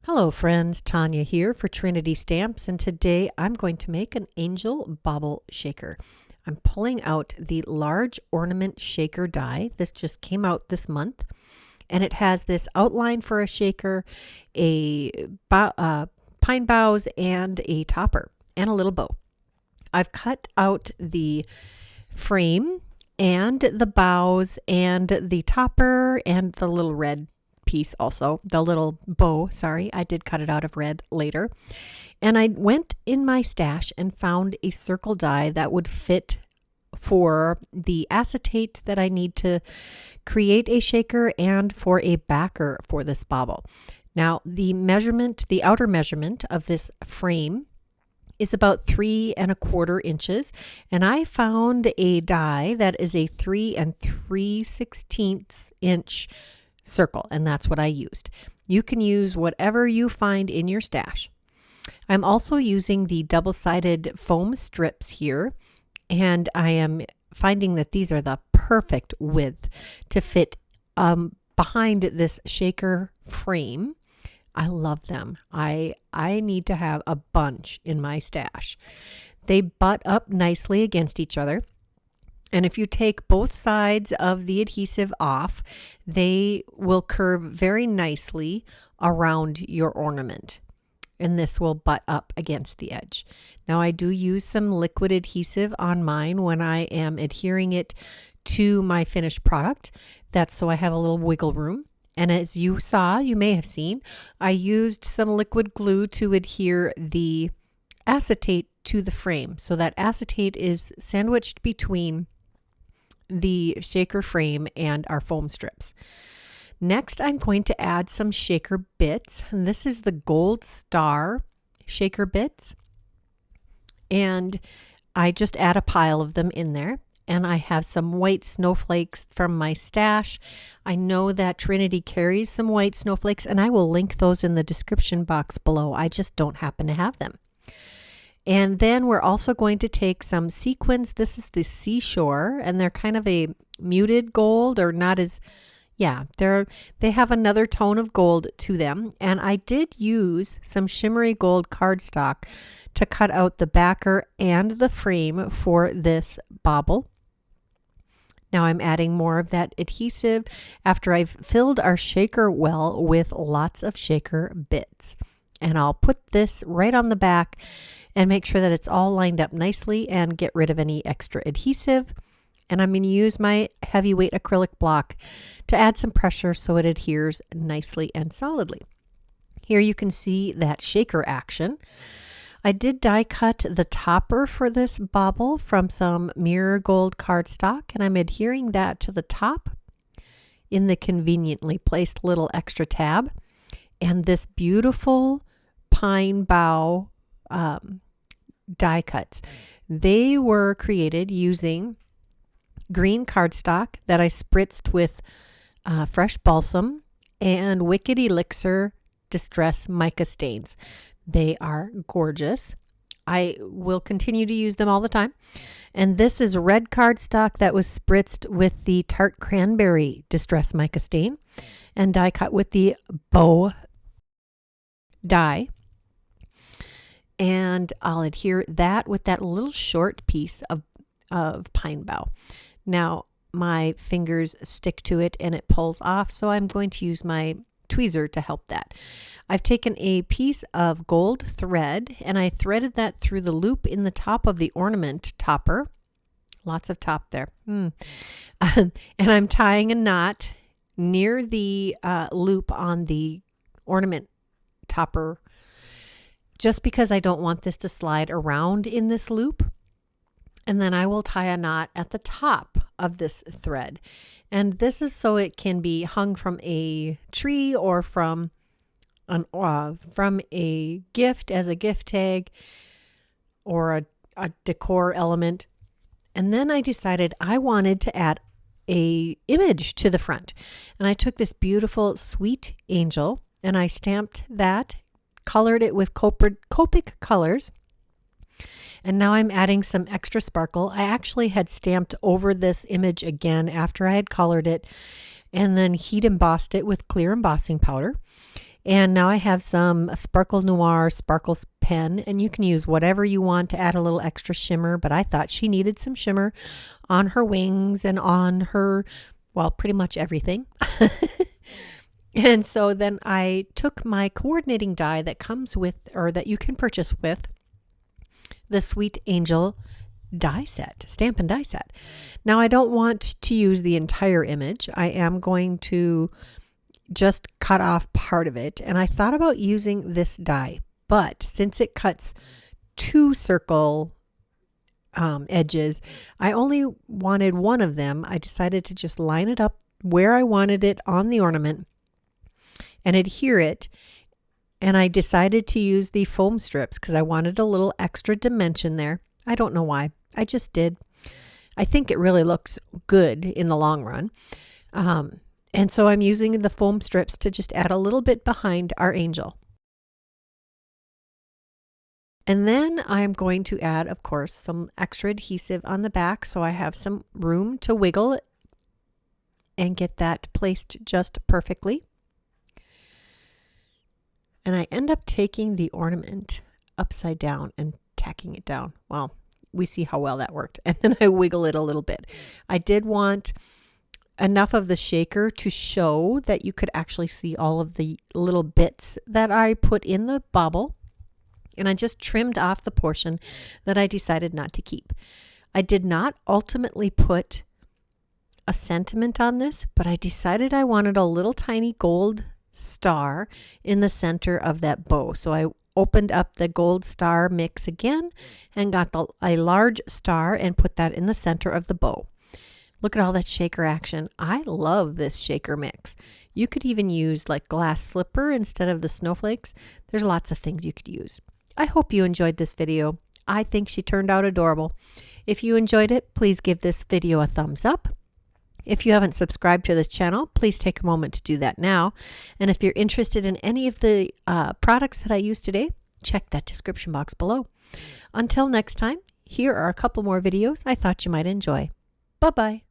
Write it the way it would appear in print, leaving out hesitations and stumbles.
Hello friends, Tanya here for Trinity Stamps, and today I'm going to make an angel bauble shaker. I'm pulling out the large ornament shaker die. This just came out this month, and it has this outline for a shaker, pine boughs, and a topper, and a little bow. I've cut out the frame and the boughs and the topper and the little red piece, also the little bow. Sorry, I did cut it out of red later. And I went in my stash and found a circle die that would fit for the acetate that I need to create a shaker and for a backer for this bauble. Now the outer measurement of this frame is about 3¼ inches, and I found a die that is a 3 3/16 inch circle, and that's what I used. You can use whatever you find in your stash. I'm also using the double-sided foam strips here, and I am finding that these are the perfect width to fit behind this shaker frame. I love them. I need to have a bunch in my stash. They butt up nicely against each other. And if you take both sides of the adhesive off, they will curve very nicely around your ornament. And this will butt up against the edge. Now I do use some liquid adhesive on mine when I am adhering it to my finished product. That's so I have a little wiggle room. And as you may have seen, I used some liquid glue to adhere the acetate to the frame. So that acetate is sandwiched between the shaker frame and our foam strips. Next, I'm going to add some shaker bits. And this is the Gold Star shaker bits. And I just add a pile of them in there. And I have some white snowflakes from my stash. I know that Trinity carries some white snowflakes, and I will link those in the description box below. I just don't happen to have them. And then we're also going to take some sequins. This is the Seashore, and they're kind of a muted gold, or not as, they have another tone of gold to them. And I did use some shimmery gold cardstock to cut out the backer and the frame for this bauble. Now I'm adding more of that adhesive after I've filled our shaker well with lots of shaker bits. And I'll put this right on the back and make sure that it's all lined up nicely and get rid of any extra adhesive. And I'm going to use my heavyweight acrylic block to add some pressure so it adheres nicely and solidly. Here you can see that shaker action. I did die cut the topper for this bauble from some mirror gold cardstock, and I'm adhering that to the top in the conveniently placed little extra tab. And this beautiful pine bough die cuts, they were created using green cardstock that I spritzed with fresh balsam and Wicked Elixir Distress Mica stains. They are gorgeous. I will continue to use them all the time. And this is red cardstock that was spritzed with the Tart Cranberry Distress Mica stain and die cut with the bow die. And I'll adhere that with that little short piece of pine bough. Now my fingers stick to it and it pulls off, so I'm going to use my tweezer to help that. I've taken a piece of gold thread and I threaded that through the loop in the top of the ornament topper. Lots of top there. And I'm tying a knot near the loop on the ornament topper, just because I don't want this to slide around in this loop. And then I will tie a knot at the top of this thread. And this is so it can be hung from a tree or from a gift as a gift tag or a decor element. And then I decided I wanted to add a image to the front. And I took this beautiful sweet angel and I stamped that, colored it with Copic colors. And now I'm adding some extra sparkle. I actually had stamped over this image again after I had colored it and then heat embossed it with clear embossing powder. And now I have some Sparkle Noir Sparkles pen, and you can use whatever you want to add a little extra shimmer, but I thought she needed some shimmer on her wings and on her, well, pretty much everything. And so then I took my coordinating die that comes with, or that you can purchase with, the Sweet Angel die set, stamp and die set. Now I don't want to use the entire image. I am going to just cut off part of it. And I thought about using this die, but since it cuts 2 circle edges, I only wanted one of them. I decided to just line it up where I wanted it on the ornament and adhere it. And I decided to use the foam strips because I wanted a little extra dimension there. I don't know why. I just did. I think it really looks good in the long run. And so I'm using the foam strips to just add a little bit behind our angel. And then I'm going to add, of course, some extra adhesive on the back so I have some room to wiggle and get that placed just perfectly. And I end up taking the ornament upside down and tacking it down. Well, we see how well that worked. And then I wiggle it a little bit. I did want enough of the shaker to show that you could actually see all of the little bits that I put in the bobble. And I just trimmed off the portion that I decided not to keep. I did not ultimately put a sentiment on this, but I decided I wanted a little tiny gold star in the center of that bow. So I opened up the gold star mix again and got a large star and put that in the center of the bow. Look at all that shaker action. I love this shaker mix. You could even use like glass slipper instead of the snowflakes. There's lots of things you could use. I hope you enjoyed this video. I think she turned out adorable. If you enjoyed it, please give this video a thumbs up. If you haven't subscribed to this channel, please take a moment to do that now. And if you're interested in any of the products that I used today, check that description box below. Until next time, here are a couple more videos I thought you might enjoy. Bye-bye.